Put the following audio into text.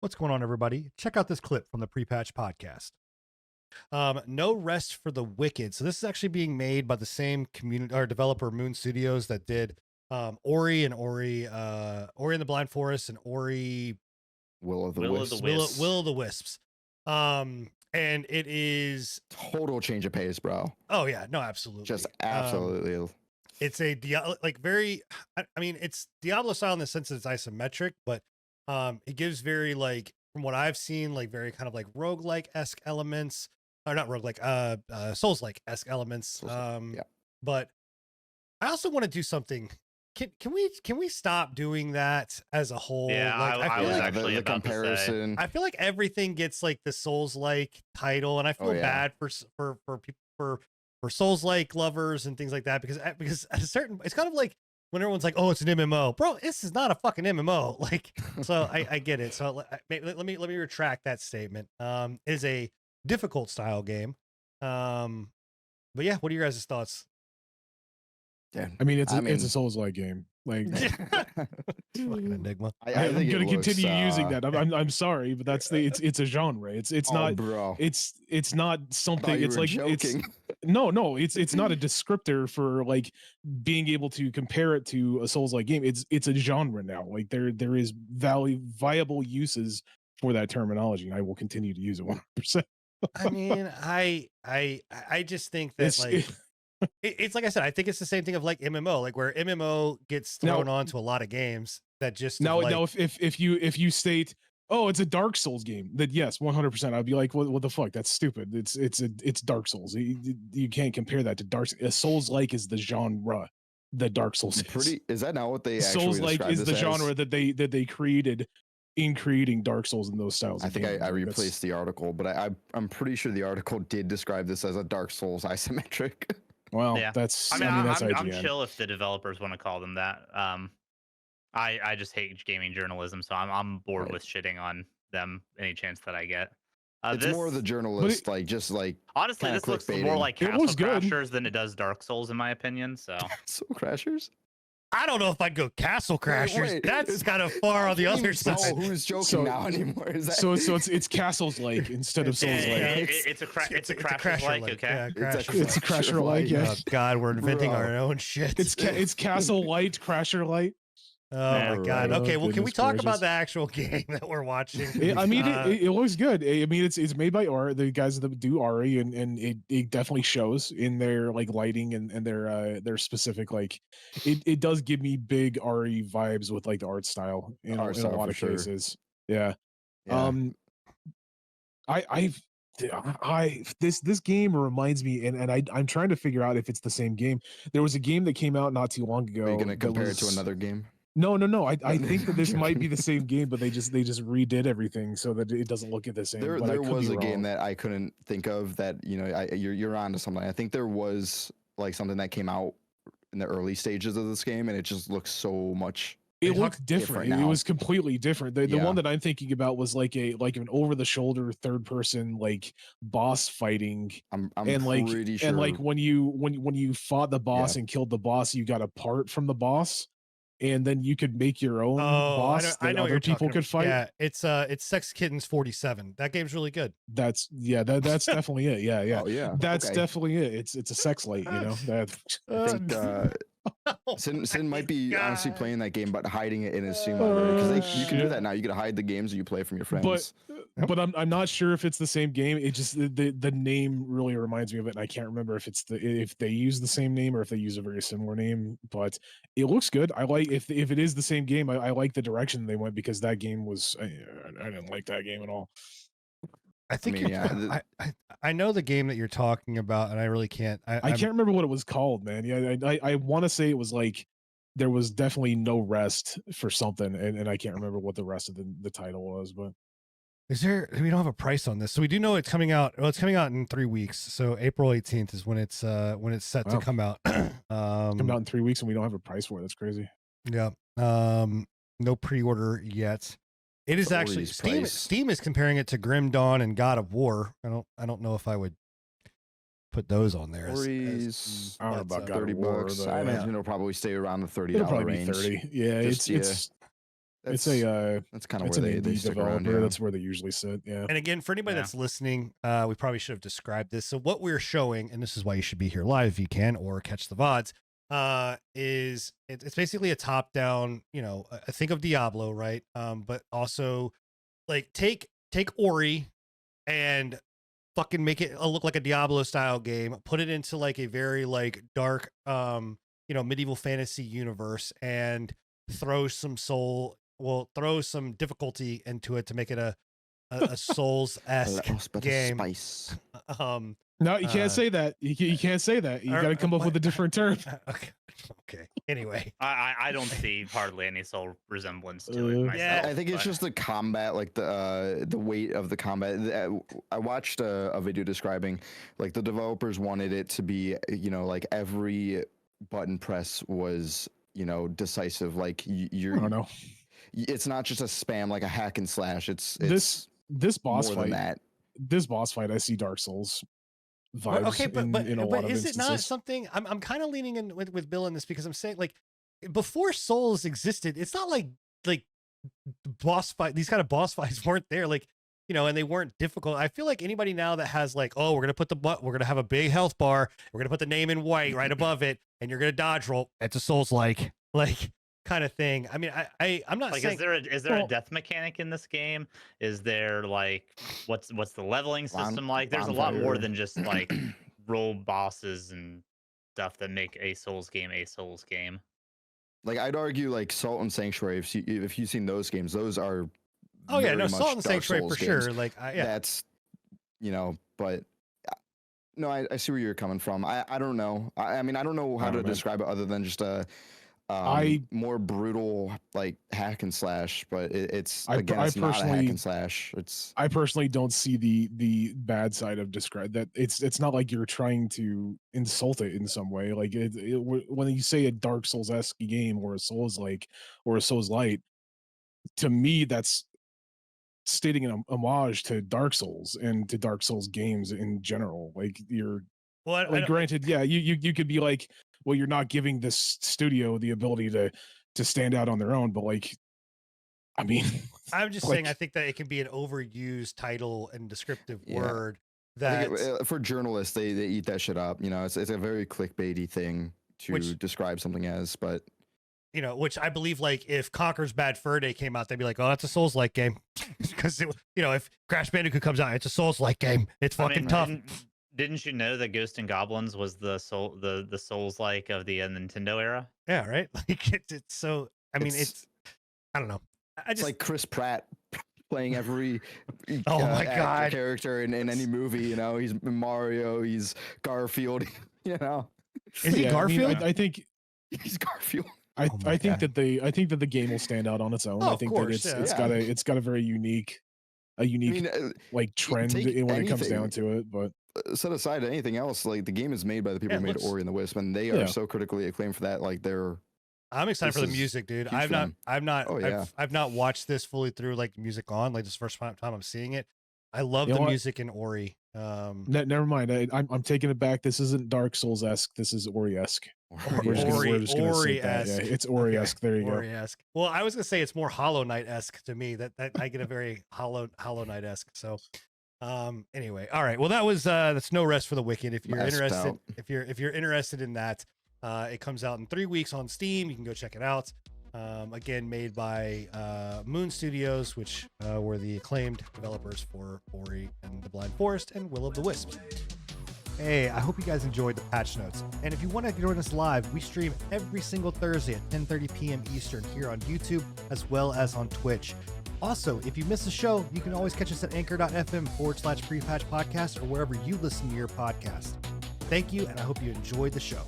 What's going on, everybody? Check out this clip from the Pre-Patch podcast. No Rest for the Wicked. So this is actually being made by the same community or developer Moon Studios that did Ori and the Blind Forest and Ori Will of the Wisps. Will of the Wisps. And it is Total change of pace, bro. Oh yeah, no, absolutely. Just absolutely. It's a it's Diablo style in the sense that it's isometric, but it gives very, like, from what I've seen, like very kind of like roguelike-esque elements, or not roguelike, souls-like-esque elements. Yeah. But I also want to do something. Can we stop doing that as a whole? Yeah, like, I was like actually the about comparison. I feel like everything gets like the Souls-like title, and I feel bad for people for Souls-like lovers and things like that, because at a certain, it's kind of like when everyone's like, "Oh, it's an MMO, bro." This is not a fucking MMO. Like, so I get it. So let me retract that statement. It is a difficult style game. But yeah, what are your guys' thoughts? Yeah, I mean, it's a Souls-like game. Like, Fucking enigma. I'm gonna continue using that. I'm sorry, but that's it's a genre. It's not, bro. It's not something. It's like joking. it's not a descriptor for like being able to compare it to a Souls-like game. It's a genre now. Like there is viable uses for that terminology, and I will continue to use it 100%. I mean, I just think that it's like I said, I think it's the same thing of like MMO, like where MMO gets thrown onto a lot of games that just now if you state, oh, it's a Dark Souls game, then yes, 100%, I'd be like, what the fuck? That's stupid. It's Dark Souls. You can't compare that to Dark. A Souls-like is the genre that Dark Souls is. Is that not what they actually Souls-like is the genre as? that they created in creating Dark Souls in those styles. I think I replaced the article, but I'm pretty sure the article did describe this as a Dark Souls isometric. Well, yeah. that's I'm chill if the developers want to call them that. I just hate gaming journalism, so I'm bored with shitting on them any chance that I get. It's more of the journalist, honestly, this looks more like Castle Crashers than it does Dark Souls, in my opinion. So Castle Crashers. I don't know if I'd go Castle Crashers. Wait. That's kind of far on the other side. Oh, who's joking now anymore? Is that... So it's Castles-like instead of Souls-like. It's a Crasher-like, okay? Yeah, it's a Crasher-like. Yeah. Oh God, we're inventing our own shit. It's Castle-light, Crasher-light. Oh my God. Okay, well, can we talk gracious. about the actual game that we're watching? I mean, it looks good. I mean, it's made by the guys that do Ori, and it definitely shows in their like lighting and their specific, like it does give me big Ori vibes with like the art style in a lot of cases. Yeah. This game reminds me, and I'm trying to figure out if it's the same game. There was a game that came out not too long ago. Are you gonna compare it to another game? No. I think that this might be the same game, but they just redid everything so that it doesn't look at the same. There was a game that I couldn't think of that, you know, you're onto something. I think there was like something that came out in the early stages of this game, and it just looks so much. It looked different. It was completely different. The one that I'm thinking about was like an over the shoulder third person like boss fighting. I'm pretty sure. And like when you fought the boss and killed the boss, you got a part from the boss. And then you could make your own boss that other people could fight. Yeah, it's Sex Kittens 47. That game's really good. That's definitely it. Yeah. Oh, yeah. That's definitely it. It's a sex light, you know. I think Sin might be honestly playing that game, but hiding it in his Steam library, because you can do that now. You can hide the games that you play from your friends. But I'm not sure if it's the same game. It just the name really reminds me of it, and I can't remember if if they use the same name or if they use a very similar name. But it looks good. I like if it is the same game. I like the direction they went, because that game was I didn't like that game at all. I think I know the game that you're talking about, and I really can't. I can't remember what it was called, man. Yeah, I want to say it was like there was definitely no rest for something, and I can't remember what the rest of the title was. But we don't have a price on this, so we do know it's coming out. Well, it's coming out in 3 weeks, so April 18th is when it's set to come out. It's coming out in 3 weeks, and we don't have a price for it. That's crazy. Yeah. No pre-order yet. It is actually Steam is comparing it to Grim Dawn and God of War. I don't know if I would put those on there. I don't know about God of War, $30. I imagine it'll probably stay around the $30 it'll probably range. Be 30. Yeah, it's That's kind of it's where an they indie stick around. developer. Yeah. That's where they usually sit. Yeah. And again, for anybody that's listening, we probably should have described this. So what we're showing, and this is why you should be here live if you can, or catch the VODs, is it's basically a top-down, I think of Diablo, right? But also like take Ori and fucking make it look like a Diablo style game, put it into like a very like dark, medieval fantasy universe, and throw some difficulty into it to make it a Souls-esque game. Spice. No, you can't say that. You can't say that. You got to come up with a different term. Okay. Anyway, I don't see hardly any soul resemblance to it myself. Yeah, I think it's just the combat, like the weight of the combat. I watched a video describing, like, the developers wanted it to be, like every button press was, decisive. Like I don't know. It's not just a spam like a hack and slash. It's this boss more fight. than that. This boss fight, I see Dark Souls vibes. Okay, but in a lot of is instances. it not something I'm kind of leaning in with Bill in this, because I'm saying, like, before Souls existed, it's not like boss fight, these kind of boss fights weren't there, like, and they weren't difficult. I feel like anybody now that has like, oh, we're gonna have a big health bar, we're gonna put the name in white right above it, and you're gonna dodge roll, it's a Souls-like kind of thing. I mean, I'm not like, saying, is there a death mechanic in this game? Is there like what's the leveling system like? There's a lot more than just like roll bosses and stuff that make a Souls game a Souls game. Like, I'd argue like Salt and Sanctuary. If you've seen those games, those are Salt and Sanctuary for sure. Like, that's but no, I see where you're coming from. I don't know. I mean, I don't know how to describe it other than just a more brutal like hack and slash, but it's not a hack and slash. I personally don't see the bad side of describe that. It's not like you're trying to insult it in some way. Like when you say a Dark Souls-esque game or a Souls-like or a Souls-light, to me that's stating an homage to Dark Souls and to Dark Souls games in general. Like granted, yeah, you could be like, well, you're not giving this studio the ability to stand out on their own, but like, I mean, I'm just saying, I think that it can be an overused title and descriptive word that for journalists, they eat that shit up. It's a very clickbaity thing to describe something as, but which I believe, like, if Conker's Bad Fur Day came out, they'd be like, oh, that's a Souls-like game. Because if Crash Bandicoot comes out, it's a Souls-like game. It's fucking tough. Didn't you know that Ghosts and Goblins was the Souls-like of the Nintendo era? Yeah, right. Like it's so. I mean, it's I don't know. It's like Chris Pratt playing every my God character in any movie. He's Mario, he's Garfield. Is he Garfield? I mean, I think he's Garfield. I think that the game will stand out on its own. I think that it's got a very unique like trend when it comes down to it. But set aside anything else, like, the game is made by the people who made Ori and the Wisp, and they are so critically acclaimed for that. Like, I'm excited for the music, dude. I've not watched this fully through, like, music on. Like, this is the first time I'm seeing it. I love the music in Ori. Never mind. I'm taking it back. This isn't Dark Souls-esque. This is Ori-esque. Ori-esque. Yeah, it's Ori-esque. There you go. Ori-esque. Well, I was gonna say it's more Hollow Knight-esque to me. That I get a very Hollow Knight-esque. So, anyway, all right. Well, that's No Rest for the Wicked. If you're interested, if you're interested in that, it comes out in 3 weeks on Steam. You can go check it out. Again, made by Moon Studios, which were the acclaimed developers for Ori and the Blind Forest and Will of the Wisps. Hey, I hope you guys enjoyed the patch notes. And if you want to join us live, we stream every single Thursday at 10:30 p.m. Eastern here on YouTube, as well as on Twitch. Also, if you miss the show, you can always catch us at anchor.fm/prepatch podcast or wherever you listen to your podcast. Thank you, and I hope you enjoyed the show.